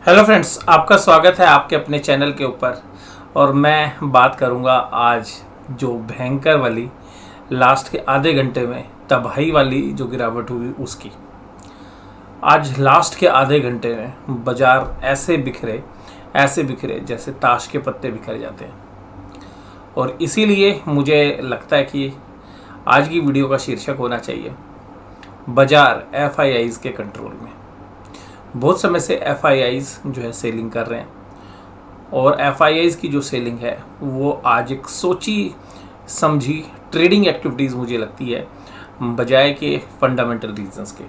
Hello friends, आपका स्वागत है आपके अपने चैनल के ऊपर। और मैं बात करूंगा आज जो भयंकर वाली लास्ट के आधे घंटे में तबाही वाली जो गिरावट हुई उसकी। आज लास्ट के आधे घंटे में बाजार ऐसे बिखरे जैसे ताश के पत्ते बिखर जाते हैं। और इसीलिए मुझे लगता है कि आज की वीडियो का शीर्षक होना चाहिए बाजार एफआईआईज़ के कंट्रोल में। बहुत समय से एफआईआईज़ जो है सेलिंग कर रहे हैं, और एफआईआईज़ की जो सेलिंग है वो आज एक सोची समझी ट्रेडिंग एक्टिविटीज़ मुझे लगती है बजाय के फंडामेंटल रीजंस के।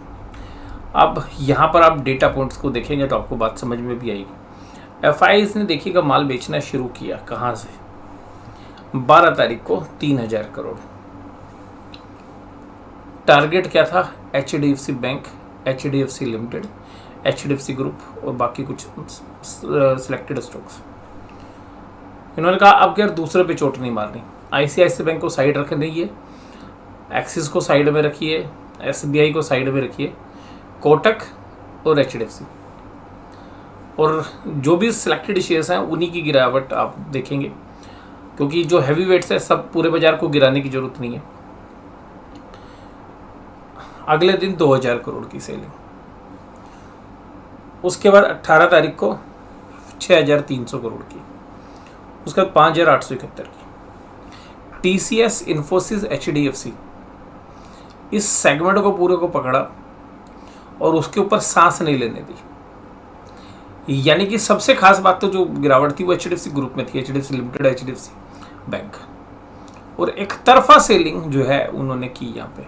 अब यहाँ पर आप डेटा पॉइंट्स को देखेंगे तो आपको बात समझ में भी आएगी। एफआईआईज़ ने देखिएगा माल बेचना शुरू किया कहाँ से, 12 तारीख को 3000 करोड़। टारगेट क्या था? HDFC bank, HDFC limited, HDFC group और बाकी कुछ सिलेक्टेड स्टॉक्स। इन्होंने कहा अब क्या दूसरे पे चोट नहीं मारनी, आईसीआईसी बैंक को साइड रख दीजिए, एक्सिस को साइड में रखिए, एसबीआई को साइड में रखिए, कोटक और एचडीएफसी, और जो भी सिलेक्टेड शेयर्स हैं उन्हीं की गिरावट आप देखेंगे, क्योंकि जो हैवी वेट्स है सब पूरे बाजार को गिराने की जरूरत नहीं है। अगले दिन 2000 करोड़ की सेलिंग, उसके बाद 18 तारीख को 6300 करोड़ की, उसके बाद 5871 की। टीसीएस, इन्फोसिस, एचडीएफसी इस सेगमेंट को पूरे को पकड़ा और उसके ऊपर सांस नहीं लेने दी। यानी कि सबसे खास बात तो जो गिरावट थी वो एचडीएफसी ग्रुप में थी, एचडीएफसी लिमिटेड, एचडीएफसी बैंक, और एक तरफा सेलिंग जो है उन्होंने की यहाँ पे।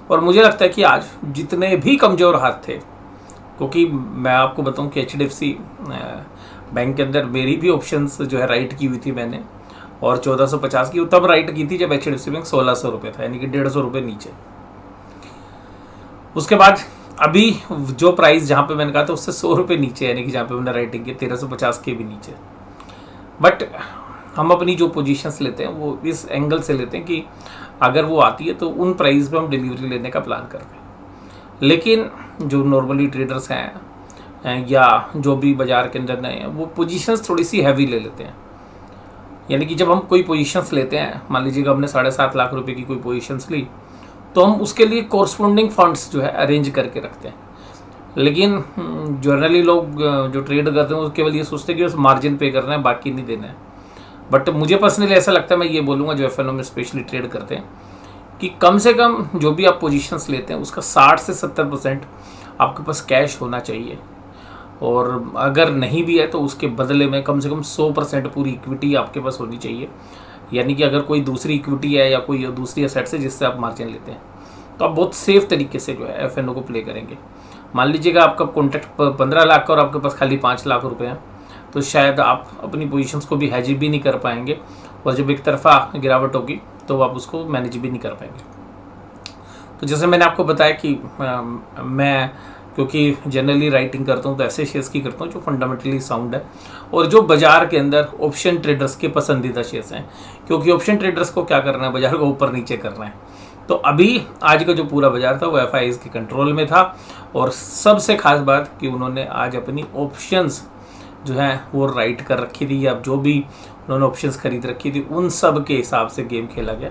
और मुझे लगता है कि आज जितने भी कमजोर हाथ थे, क्योंकि मैं आपको बताऊं कि एचडीएफसी बैंक के अंदर मेरी भी ऑप्शंस जो है राइट की हुई थी मैंने, और 1450 की तब राइट की थी जब एचडीएफसी बैंक 1600 रुपये था, यानी कि 150 रुपये नीचे। उसके बाद अभी जो प्राइस जहाँ पे मैंने कहा था उससे 100 रुपये नीचे, यानी कि जहाँ पे मैंने राइटिंग की 1350 के भी नीचे। बट हम अपनी जो पोजीशंस लेते हैं वो इस एंगल से लेते हैं कि अगर वो आती है तो उन प्राइस पे हम डिलीवरी लेने का प्लान करते हैं। लेकिन जो नॉर्मली ट्रेडर्स हैं या जो भी बाज़ार के अंदर नए हैं वो पोजीशंस थोड़ी सी हैवी ले लेते हैं। यानी कि जब हम कोई पोजीशंस लेते हैं, मान लीजिएगा हमने 7.5 लाख रुपए की कोई पोजीशंस ली, तो हम उसके लिए कॉरस्पॉन्डिंग फंड्स जो है अरेंज करके रखते हैं। लेकिन जनरली लोग जो ट्रेड करते हैं वो केवल ये सोचते हैं कि बस मार्जिन पे करना है, बाकी नहीं देना है। बट मुझे पर्सनली ऐसा लगता है, मैं ये बोलूँगा जो एफएनओ में स्पेशली ट्रेड करते हैं, कि कम से कम जो भी आप पोजीशंस लेते हैं उसका 60 से 70% आपके पास कैश होना चाहिए। और अगर नहीं भी है तो उसके बदले में कम से कम 100% पूरी इक्विटी आपके पास होनी चाहिए। यानी कि अगर कोई दूसरी इक्विटी है या कोई दूसरी एसेट्स है जिससे आप मार्जिन लेते हैं, तो आप बहुत सेफ तरीके से जो है एफएनओ को प्ले करेंगे। मान लीजिएगा आपका कॉन्ट्रैक्ट 15 लाख का और आपके पास खाली 5 लाख रुपये हैं, तो शायद आप अपनी पोजीशंस को भी हैज भी नहीं कर पाएंगे, और जब एक तरफा गिरावट होगी तो आप उसको मैनेज भी नहीं कर पाएंगे। तो जैसे मैंने आपको बताया कि मैं क्योंकि जनरली राइटिंग करता हूँ तो ऐसे शेयर्स की करता हूँ जो फंडामेंटली साउंड है और जो बाजार के अंदर ऑप्शन ट्रेडर्स के पसंदीदा शेयर्स हैं, क्योंकि ऑप्शन ट्रेडर्स को क्या करना है, बाजार को ऊपर नीचे करना है। तो अभी आज का जो पूरा बाजार था वो एफआईआईज़ के कंट्रोल में था, और सबसे खास बात कि उन्होंने आज अपनी ऑप्शंस जो है वो राइट कर रखी थी। अब जो भी उन्होंने ऑप्शंस खरीद रखी थी उन सब के हिसाब से गेम खेला गया।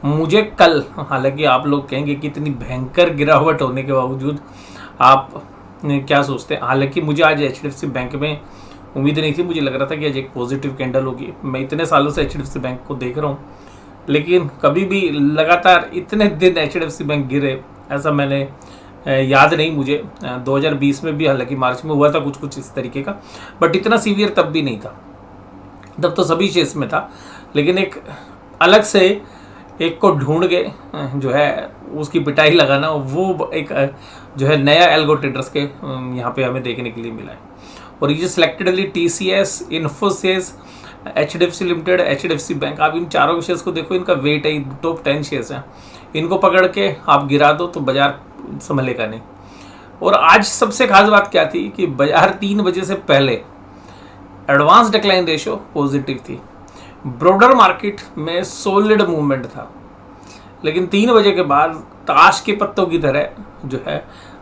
मुझे कल, हालांकि आप लोग कहेंगे कि इतनी भयंकर गिरावट होने के बावजूद आप क्या सोचते हैं, हालांकि मुझे आज एचडीएफसी बैंक में उम्मीद नहीं थी। मुझे लग रहा था कि आज एक पॉजिटिव कैंडल होगी। मैं इतने सालों से एचडीएफसी बैंक को देख रहा हूँ, लेकिन कभी भी लगातार इतने दिन एचडीएफसी बैंक गिरे ऐसा मैंने याद नहीं मुझे। 2020 में भी हालांकि मार्च में हुआ था कुछ इस तरीके का, बट इतना सीवियर तब भी नहीं था। तब तो सभी शेयर्स में था, लेकिन एक अलग से एक को ढूंढ के जो है उसकी पिटाई लगाना, वो एक जो है नया एल्गो ट्रेडर्स के यहाँ पे हमें देखने के लिए मिला है। और ये selectedly TCS, Infosys, HDFC limited, HDFC bank, आप इन चारों शेयर्स को देखो, इनका वेट है, टॉप 10 शेयर्स हैं। इनको पकड़ के आप गिरा दो तो बाजार संभलेगा नहीं। और आज सबसे खास बात क्या थी कि बाजार 3 बजे से पहले एडवांस डिक्लाइन रेशियो पॉजिटिव थी, ब्रॉडर मार्केट में सॉलिड मूवमेंट था, लेकिन 3 बजे के बाद ताश के पत्तों की तरह जो है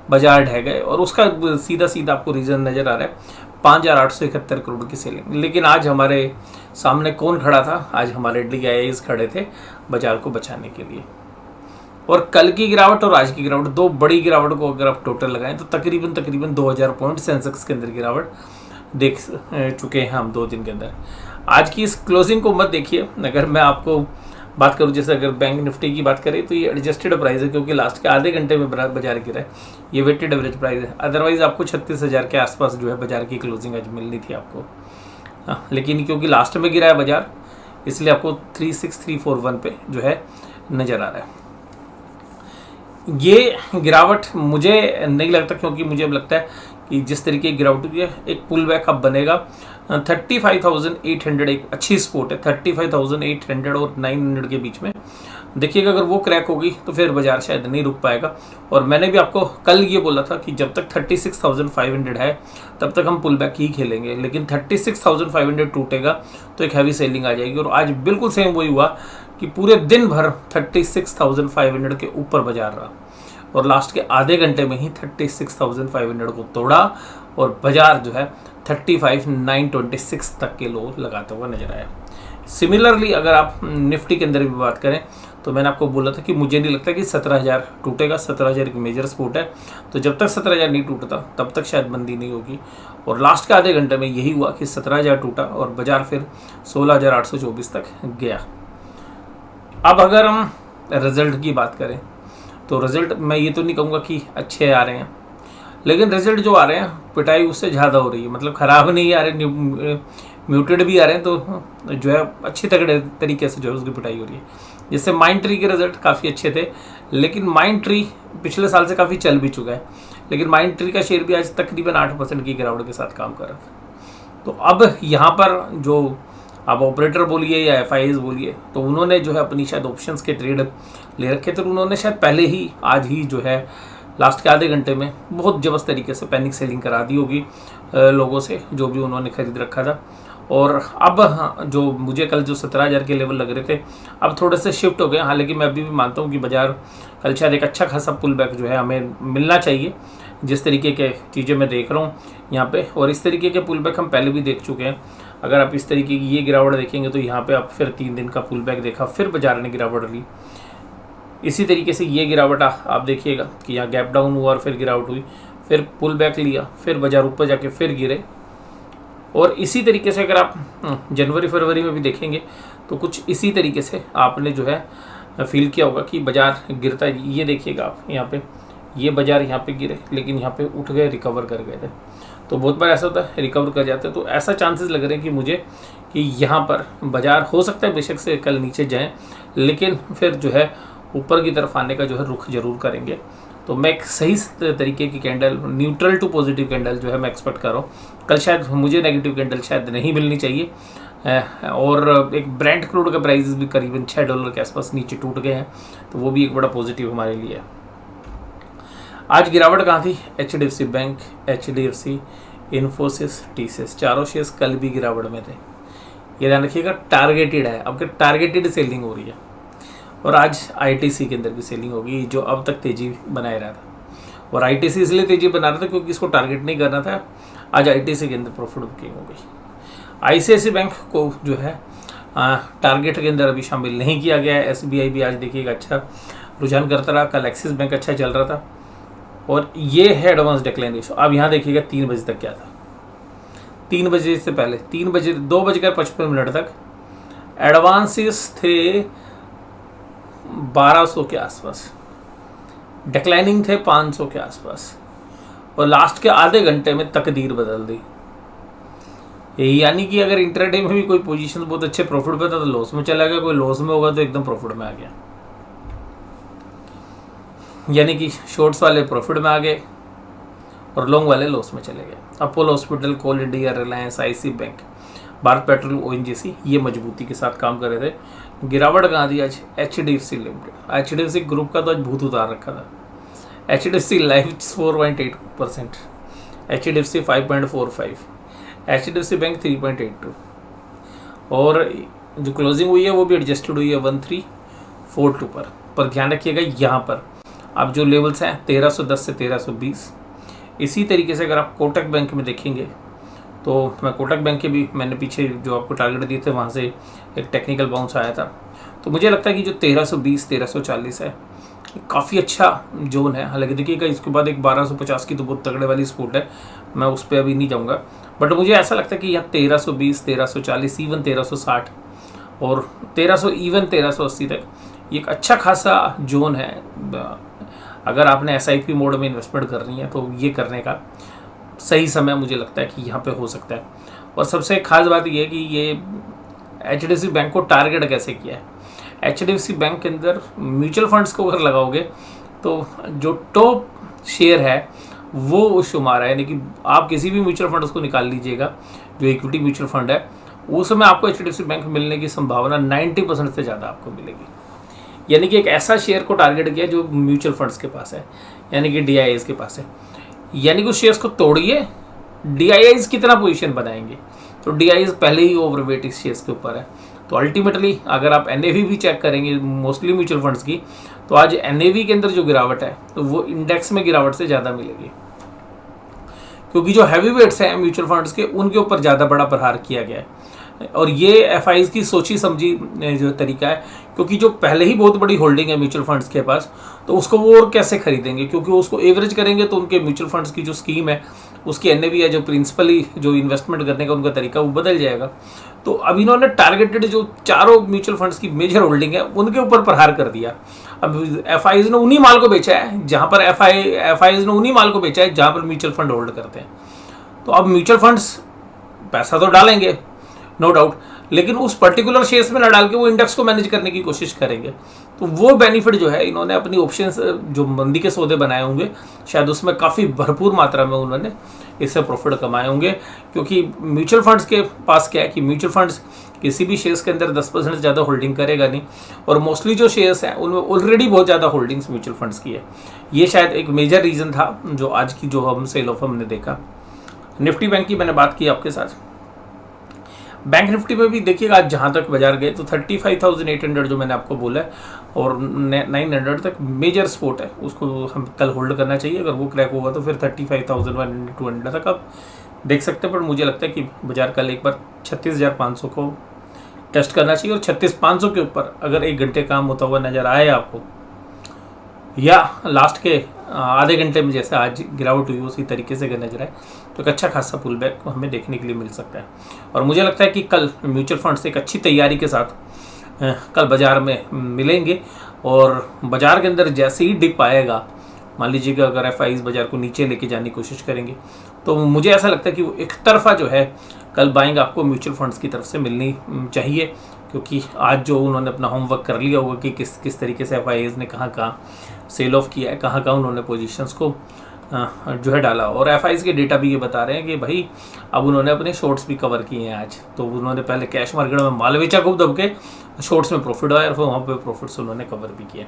बाजार ढह गए और उसका सीधा सीधा आपको रीज़न नज़र आ रहा है 5,871 करोड़ की सेलिंग। लेकिन आज हमारे सामने कौन खड़ा था? आज हमारे DIIs खड़े थे बाजार को बचाने के लिए। और कल की गिरावट और आज की गिरावट, दो बड़ी गिरावट को अगर आप टोटल लगाएं तो तकरीबन 2000 पॉइंट सेंसेक्स के अंदर गिरावट देख चुके हैं हम 2 दिन के अंदर। आज की इस क्लोजिंग को मत देखिए। अगर मैं आपको बात करूं, जैसे अगर बैंक निफ्टी की बात करें तो ये एडजस्टेड प्राइस है, क्योंकि लास्ट के आधे घंटे में बाजार गिरा है। ये वेटेड एवरेज प्राइस है। अदरवाइज आपको 36,000 के आसपास जो है बाजार की क्लोजिंग आज मिलनी थी आपको। लेकिन क्योंकि लास्ट में गिरा है बाजार, इसलिए आपको 36341 पे जो है नज़र आ रहा है। ये गिरावट मुझे नहीं लगता, क्योंकि मुझे अब लगता है कि जिस तरीके की गिरावट हुई है, एक पुल बैक अब बनेगा। 35,800 एक अच्छी स्पोर्ट है, 35,800 और 900 के बीच में। देखिएगा अगर वो क्रैक होगी तो फिर बाजार शायद नहीं रुक पाएगा। और मैंने भी आपको कल ये बोला था कि जब तक 36,500 है तब तक हम पुल बैक ही खेलेंगे, लेकिन 36,500 टूटेगा तो एक हैवी सेलिंग आ जाएगी। और आज बिल्कुल सेम वही हुआ कि पूरे दिन भर 36,500 के ऊपर बाजार रहा और लास्ट के आधे घंटे में ही 36,500 को तोड़ा और बाजार जो है 35,926 तक के लो लगाता हुआ नजर आया। सिमिलरली अगर आप निफ्टी के अंदर भी बात करें तो मैंने आपको बोला था कि मुझे नहीं लगता कि 17,000 टूटेगा। 17,000 एक मेजर सपोर्ट है, तो जब तक 17,000 नहीं टूटता तब तक शायद मंदी नहीं होगी। और लास्ट के आधे घंटे में यही हुआ कि 17,000 टूटा और बाजार फिर 16,824 तक गया। अब अगर हम रिजल्ट की बात करें तो रिजल्ट मैं ये तो नहीं कहूँगा कि अच्छे आ रहे हैं, लेकिन रिजल्ट जो आ रहे हैं पिटाई उससे ज़्यादा हो रही है। मतलब ख़राब नहीं आ रहे, म्यूटेड भी आ रहे हैं, तो जो है अच्छी तरीके से जो है उसकी पिटाई हो रही है। जैसे माइंडट्री के रिजल्ट काफ़ी अच्छे थे, लेकिन माइंडट्री पिछले साल से काफ़ी चल भी चुका है, लेकिन माइंडट्री का शेयर भी आज तकरीबन 8% की गिरावट के साथ काम कर रहा था। तो अब यहाँ पर जो आप ऑपरेटर बोलिए या FIs बोलिए, तो उन्होंने जो है अपनी शायद ऑप्शंस के ट्रेड ले रखे थे। उन्होंने शायद पहले ही आज ही जो है लास्ट के आधे घंटे में बहुत ज़बरदस्त तरीके से पैनिक सेलिंग करा दी होगी लोगों से, जो भी उन्होंने खरीद रखा था। और अब जो मुझे कल जो 17,000 के लेवल लग रहे थे अब थोड़े से शिफ्ट हो गए। हालांकि मैं अभी भी मानता हूँ कि बाजार कल शायद एक अच्छा खासा पुल बैक जो है हमें मिलना चाहिए, जिस तरीके के चीज़ें मैं देख रहा हूँ यहाँ पे। और इस तरीके के पुल बैक हम पहले भी देख चुके हैं। अगर आप इस तरीके की ये गिरावट देखेंगे तो यहाँ पे आप फिर 3 दिन का पुल बैक देखा, फिर बाजार ने गिरावट ली। इसी तरीके से ये गिरावट आप देखिएगा कि यहाँ गैप डाउन हुआ और फिर गिरावट हुई, फिर पुल बैक लिया, फिर बाजार ऊपर जाके फिर गिरे। और इसी तरीके से अगर आप जनवरी फरवरी में भी देखेंगे तो कुछ इसी तरीके से आपने जो है फील किया होगा कि बाजार गिरता है। ये देखिएगा आप यहाँ पे, ये बाजार यहाँ पे गिरे लेकिन यहाँ पे उठ गए, रिकवर कर गए थे। तो बहुत बार ऐसा होता है, रिकवर कर जाते हैं। तो ऐसा चांसेस लग रहे हैं कि मुझे कि यहाँ पर बाजार हो सकता है बेशक से कल नीचे जाएं, लेकिन फिर जो है ऊपर की तरफ आने का जो है रुख जरूर करेंगे। तो मैं एक सही तरीके की candle, neutral to positive candle जो है मैं एक्सपेक्ट कर रहा हूँ। कल शायद मुझे नेगेटिव कैंडल शायद नहीं मिलनी चाहिए। और एक ब्रेंट क्रूड का प्राइस भी करीबन $6 के आसपास नीचे टूट गए हैं, तो वो भी एक बड़ा पॉजिटिव हमारे लिए है। आज गिरावट कहाँ थी? HDFC bank, HDFC, Infosys, TCS, चारों शेयर्स कल भी गिरावट में थे। ये ध्यान रखिएगा, टारगेटेड है, अब टारगेटेड सेलिंग हो रही है। और आज ITC के अंदर भी सेलिंग होगी, जो अब तक तेजी बनाए रहा था। और ITC इसलिए तेजी बना रहा था क्योंकि इसको टारगेट नहीं करना था। आज ITC के अंदर प्रॉफिट बुकिंग हो गई। ICICI बैंक को जो है टारगेट के अंदर अभी शामिल नहीं किया गया है। SBI भी आज देखिएगा अच्छा रुझान करता रहा। कल एक्सिस बैंक अच्छा चल रहा था। और ये है एडवांस डिक्लाइन रेशो। अब यहाँ देखिएगा 3 बजे तक क्या था। 3 बजे से पहले 2:55 तक एडवांसेस थे 1200 के आसपास, डिक्लाइनिंग थे 500 के आसपास, और लास्ट के आधे घंटे में तकदीर बदल दी। यानी कि अगर इंट्राडे में भी कोई पोजीशन बहुत अच्छे प्रॉफिट पे था तो लॉस में चला गया, कोई लॉस में होगा तो एकदम प्रॉफिट में आ गया। यानी कि शॉर्ट्स वाले प्रॉफिट में आ गए और लॉन्ग वाले लॉस में चले गए। Apollo hospital, Coal India, Reliance, IC bank, Bharat petrol, ONGC ये मजबूती के साथ काम कर रहे थे। गिरावट कहाँ थी आज? HDFC लिमिटेड, HDFC ग्रुप का तो आज भूत उतार रखा था। HDFC life 4.8%, HDFC 5.45, HDFC bank 3.82, और जो क्लोजिंग हुई है वो भी एडजस्टेड हुई है 1342 पर ध्यान रखिएगा यहाँ पर अब जो लेवल्स हैं 1310 से 1320। इसी तरीके से अगर आप कोटक बैंक में देखेंगे तो मैं कोटक बैंक के भी मैंने पीछे जो आपको टारगेट दिए थे वहाँ से एक टेक्निकल बाउंस आया था। तो मुझे लगता है कि जो 1320 1340 है काफ़ी अच्छा जोन है। हालांकि देखिएगा इसके बाद एक 1250 की तो बहुत तगड़े वाली सपोर्ट है, मैं उस पर अभी नहीं जाऊँगा। बट मुझे ऐसा लगता है कि यहाँ 1320 1340 इवन 1360 और 1300 इवन 1380 तक ये एक अच्छा खासा जोन है। अगर आपने SIP मोड में इन्वेस्टमेंट करनी है तो ये करने का सही समय मुझे लगता है कि यहाँ पे हो सकता है। और सबसे खास बात ये है कि ये HDFC बैंक को टारगेट कैसे किया है। HDFC बैंक के अंदर म्यूचुअल फंड्स को अगर लगाओगे तो जो टॉप शेयर है वो शुमार है, यानी कि आप किसी भी म्यूचुअल फंड को निकाल लीजिएगा जो इक्विटी म्यूचुअल फंड है, उसमें आपको HDFC बैंक मिलने की संभावना 90% से ज़्यादा आपको मिलेगी। यानी कि एक ऐसा शेयर को टारगेट किया जो म्यूचुअल फंड्स के पास है, यानी कि DIIs के पास है। यानी कि उस शेयर्स को तोड़िए, DIIs कितना पोजीशन बनाएंगे, तो DIIs पहले ही ओवरवेट इस शेयर्स के ऊपर है। तो अल्टीमेटली अगर आप NAV भी चेक करेंगे मोस्टली म्यूचुअल फंड्स की, तो आज NAV के अंदर जो गिरावट है तो वो इंडेक्स में गिरावट से ज़्यादा मिलेगी, क्योंकि जो हैवी वेट्स हैं म्यूचुअल फंड्स के उनके ऊपर ज़्यादा बड़ा प्रहार किया गया है। और ये FIs की सोची समझी जो तरीका है, क्योंकि जो पहले ही बहुत बड़ी होल्डिंग है म्यूचुअल फंड्स के पास, तो उसको वो और कैसे खरीदेंगे, क्योंकि उसको एवरेज करेंगे तो उनके म्यूचुअल फंड्स की जो स्कीम है उसकी NAV है, जो प्रिंसिपली जो इन्वेस्टमेंट करने का उनका तरीका वो बदल जाएगा। तो अब इन्होंने टारगेटेड जो चारों म्यूचुअल फंड्स की मेजर होल्डिंग है उनके ऊपर प्रहार कर दिया। अब FIs ने उन्हीं माल को बेचा है जहाँ पर FIs ने उन्हीं माल को बेचा है जहाँ पर म्यूचुअल फंड होल्ड करते हैं। तो अब म्यूचुअल फंड्स पैसा तो डालेंगे नो डाउट, लेकिन उस पर्टिकुलर शेयर्स में ना डाल के वो इंडेक्स को मैनेज करने की कोशिश करेंगे। तो वो बेनिफिट जो है इन्होंने अपनी ऑप्शंस जो मंदी के सौदे बनाए होंगे शायद उसमें काफ़ी भरपूर मात्रा में उन्होंने इससे प्रॉफिट कमाए होंगे, क्योंकि म्यूचुअल फंड्स के पास क्या है कि म्यूचुअल फंड्स किसी भी शेयर्स के अंदर 10% से ज़्यादा होल्डिंग करेगा नहीं, और मोस्टली जो शेयर्स हैं उनमें ऑलरेडी बहुत ज़्यादा होल्डिंग्स म्यूचुअल फंड्स की है। ये शायद एक मेजर रीज़न था जो आज की जो हम सेल ऑफ हमने देखा। निफ्टी बैंक की मैंने बात की आपके साथ। बैंक निफ्टी में भी देखिएगा आज जहाँ तक बाजार गए तो 35,800 जो मैंने आपको बोला है और 900 तक मेजर सपोर्ट है, उसको हम कल होल्ड करना चाहिए। अगर वो क्रैक होगा तो फिर 35,100 200 तक आप देख सकते हैं। पर मुझे लगता है कि बाजार कल एक बार 36,500 को टेस्ट करना चाहिए, और 36,500 के ऊपर अगर 1 घंटे काम होता हुआ नज़र आए आपको, या लास्ट के आधे घंटे में जैसे आज गिरावट हुई उसी तरीके से अगर नजर आए तो एक अच्छा खासा पुल बैक हमें देखने के लिए मिल सकता है। और मुझे लगता है कि कल म्यूचुअल फंड्स एक अच्छी तैयारी के साथ कल बाज़ार में मिलेंगे, और बाज़ार के अंदर जैसे ही डिप आएगा, मान लीजिएगा अगर FIs बाज़ार को नीचे लेके जाने की कोशिश करेंगे, तो मुझे ऐसा लगता है कि वो एक तरफा जो है कल बाइंग आपको म्यूचुअल फंड्स की तरफ से मिलनी चाहिए, क्योंकि आज जो उन्होंने अपना होमवर्क कर लिया होगा कि किस तरीके से FIs ने कहाँ सेल ऑफ किया है, कहाँ उन्होंने पोजीशंस को जो है डाला। और FIs के डेटा भी ये बता रहे हैं कि भाई अब उन्होंने अपने शॉर्ट्स भी कवर किए हैं आज। तो उन्होंने पहले कैश मार्केट में माल बेचा खूब दब के, शॉर्ट्स में प्रॉफिट आया और फिर वहाँ पे प्रॉफिट्स उन्होंने कवर भी किए।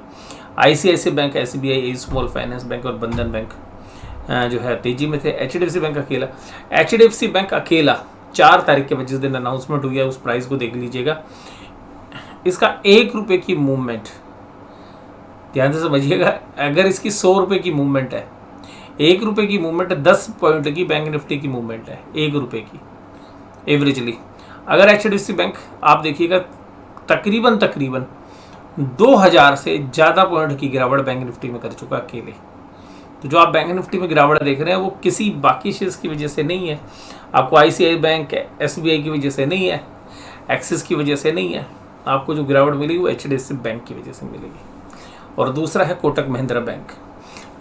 ICICI bank, SBI, small finance bank और बंधन बैंक जो है तेजी में थे। HDFC बैंक अकेला 4 तारीख के बाद जिस दिन अनाउंसमेंट हुई है उस प्राइस को देख लीजिएगा। इसका 1 रुपये की मूवमेंट ध्यान से समझिएगा, अगर इसकी 100 रुपये की मूवमेंट है, 1 रुपये की मूवमेंट 10 पॉइंट की बैंक निफ्टी की मूवमेंट है 1 रुपये की एवरेजली। अगर HDFC बैंक आप देखिएगा तकरीबन 2000 से ज़्यादा पॉइंट की गिरावट बैंक निफ्टी में कर चुका अकेले। तो जो आप बैंक निफ्टी में गिरावट देख रहे हैं वो किसी बाकी शेयर्स की वजह से नहीं है, आपको ICICI बैंक, SBI की वजह से नहीं है, एक्सिस की वजह से नहीं है, आपको जो गिरावट मिली वो HDFC बैंक की वजह से मिलेगी। और दूसरा है कोटक महिंद्रा बैंक।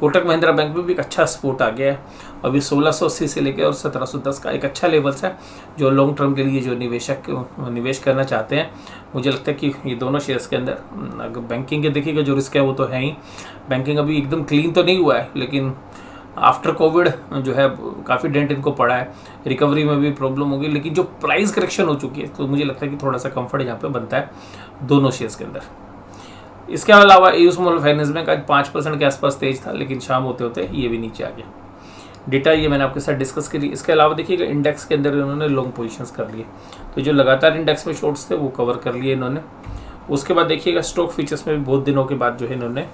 कोटक महिंद्रा बैंक में भी एक अच्छा सपोर्ट आ गया है, अभी 1680 से लेकर और 1710 का एक अच्छा लेवल्स है जो लॉन्ग टर्म के लिए जो निवेश करना चाहते हैं। मुझे लगता है कि ये दोनों शेयर्स के अंदर अगर बैंकिंग के देखिएगा जो रिस्क है वो तो है ही, बैंकिंग अभी एकदम क्लीन तो नहीं हुआ है, लेकिन आफ्टर कोविड जो है काफ़ी डेंट इनको पड़ा है, रिकवरी में भी प्रॉब्लम होगी, लेकिन जो प्राइस करेक्शन हो चुकी है तो मुझे लगता है कि थोड़ा सा कंफर्ट यहाँ पे बनता है दोनों शेयर्स के अंदर। इसके अलावा स्मॉल फाइनेंस बैंक आज 5% के आसपास तेज था, लेकिन शाम होते होते ये भी नीचे आ गया। डेटा ये मैंने आपके साथ डिस्कस करी। इसके अलावा देखिएगा इंडेक्स के अंदर इन्होंने लॉन्ग पोजीशंस कर लिए, तो जो लगातार इंडेक्स में शॉर्ट्स थे वो कवर कर लिए इन्होंने। उसके बाद देखिएगा स्टॉक फीचर्स में भी बहुत दिनों के बाद जो है इन्होंने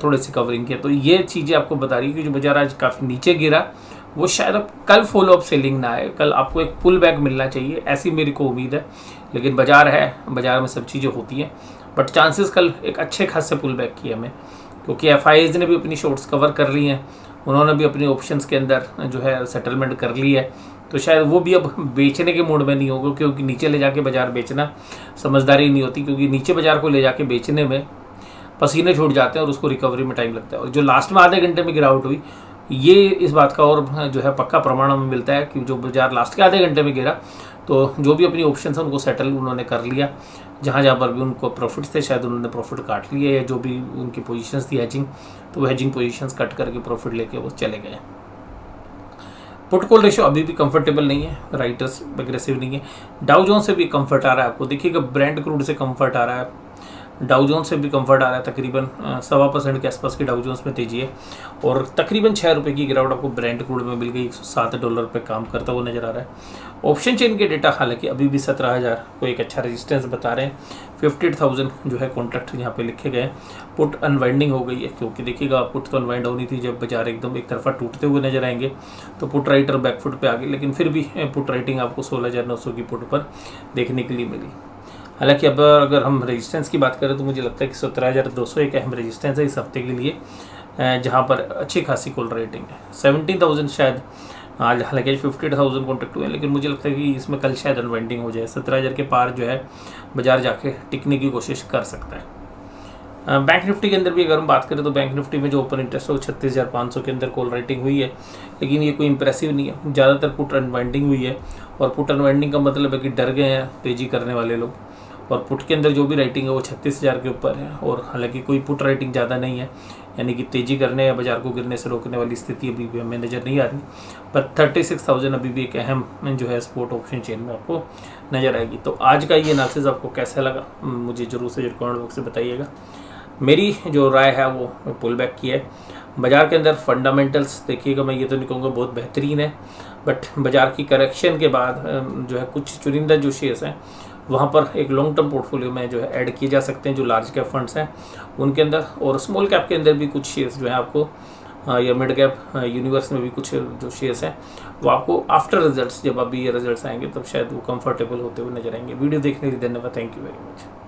थोड़े से कवरिंग किया। तो ये चीज़ें आपको बता रही है कि जो बाजार आज काफ़ी नीचे गिरा वो शायद अब कल फॉलो अप सेलिंग ना आए, कल आपको एक पुल बैक मिलना चाहिए, ऐसी मेरी को उम्मीद है। लेकिन बाजार है, बाजार में सब चीज़ें होती हैं, बट चांसेस कल एक अच्छे खासे पुल बैक की हमें, क्योंकि एफआईज ने भी अपनी शॉर्ट्स कवर कर ली हैं, उन्होंने भी अपनी ऑप्शंस के अंदर जो है सेटलमेंट कर ली है। तो शायद वो भी अब बेचने के मूड में नहीं होगा, क्योंकि नीचे ले जाके बाजार बेचना समझदारी नहीं होती, क्योंकि नीचे बाजार को ले जाके बेचने में पसीने छूट जाते हैं और उसको रिकवरी में टाइम लगता है। और जो लास्ट में आधे घंटे में गिरावट हुई, ये इस बात का और जो है पक्का प्रमाण हमें मिलता है कि जो बाजार लास्ट के आधे घंटे में गिरा, तो जो भी अपनी ऑप्शन है उनको सेटल उन्होंने कर लिया। जहाँ जहाँ पर भी उनको प्रॉफिट्स थे शायद उन्होंने प्रॉफिट काट लिए, या जो भी उनकी पोजीशंस थी हैजिंग, तो वो हैजिंग पोजीशंस कट करके प्रॉफिट लेके वो चले गए। पुट कॉल रेशियो अभी भी कंफर्टेबल नहीं है, राइटर्स एग्रेसिव नहीं है। डाउ जोन्स से भी कंफर्ट आ रहा है, आपको देखिएगा ब्रेंट क्रूड से कंफर्ट आ रहा है, डाउ जोन्स से भी कंफर्ट आ रहा है। तकरीबन 1.25% के आसपास की डाउ जोन्स में तेजी है, और तकरीबन 6 रुपये की गिरावट आपको ब्रेंट क्रूड में मिल गई, $107 पे काम करता हुआ नजर आ रहा है। ऑप्शन चेन के डेटा हालांकि अभी भी 17,000 को एक अच्छा रेजिस्टेंस बता रहे हैं। 58,000 जो है कॉन्ट्रैक्ट यहाँ पे लिखे गए। पुट अनवाइंडिंग हो गई है, क्योंकि देखिएगा पुट तो अनवाइंड होनी थी, जब बाजार एकदम एक तरफा टूटते हुए नजर आएंगे तो पुट राइटर बैकफुट पे आ गई, लेकिन फिर भी पुट राइटिंग आपको 16,900 की पुट पर देखने के लिए मिली। हालांकि अब अगर हम रेजिस्टेंस की बात करें तो मुझे लगता है कि 17,200 एक अहम रेजिस्टेंस है इस हफ्ते के लिए, जहां पर अच्छी खासी कॉल रेटिंग है। 17,000 शायद आज, हालांकि 50,000 कॉन्ट्रैक्ट हुए, लेकिन मुझे लगता है कि इसमें कल शायद अनवाइंडिंग हो जाए। 17,000 के पार जो है बाजार जाके टिकने की कोशिश कर सकता है। बैंक निफ्टी के अंदर भी अगर हम बात करें तो बैंक निफ्टी में जो ओपन इंटरेस्ट है वो 36,500 के अंदर कॉल राइटिंग हुई है, लेकिन ये कोई इंप्रेसिव नहीं है। ज़्यादातर पुट अनवाइंडिंग हुई है, और पुट अनवाइंडिंग का मतलब है कि डर गए हैं तेज़ी करने वाले लोग, और पुट के अंदर जो भी राइटिंग है वो 36,000 के ऊपर है। और हालांकि कोई पुट राइटिंग ज़्यादा नहीं है, यानी कि तेज़ी करने या बाजार को गिरने से रोकने वाली स्थिति अभी भी हमें नज़र नहीं आ रही, पर 36,000 अभी भी एक अहम जो है स्पोर्ट ऑप्शन चेन में आपको नज़र आएगी। तो आज का ये एनालिसिस आपको कैसा लगा मुझे जरूर से कमेंट बॉक्स से बताइएगा। मेरी जो राय है वो पुल बैक की है। बाज़ार के अंदर फंडामेंटल्स देखिएगा, मैं ये तो नहीं कहूँगा बहुत बेहतरीन है, बट बाज़ार की करेक्शन के बाद जो है कुछ चुनिंदा जो शेयर्स हैं वहाँ पर एक लॉन्ग टर्म पोर्टफोलियो में जो है ऐड किए जा सकते हैं, जो लार्ज कैप फंड्स हैं उनके अंदर, और स्मॉल कैप के अंदर भी कुछ शेयर्स जो है आपको, या मिड कैप यूनिवर्स में भी कुछ जो शेयर्स हैं वो आपको आफ्टर रिजल्ट्स, जब अभी ये रिजल्ट्स आएंगे तब शायद वो कंफर्टेबल होते हुए नजर आएंगे। वीडियो देखने के लिए धन्यवाद, थैंक यू वेरी मच।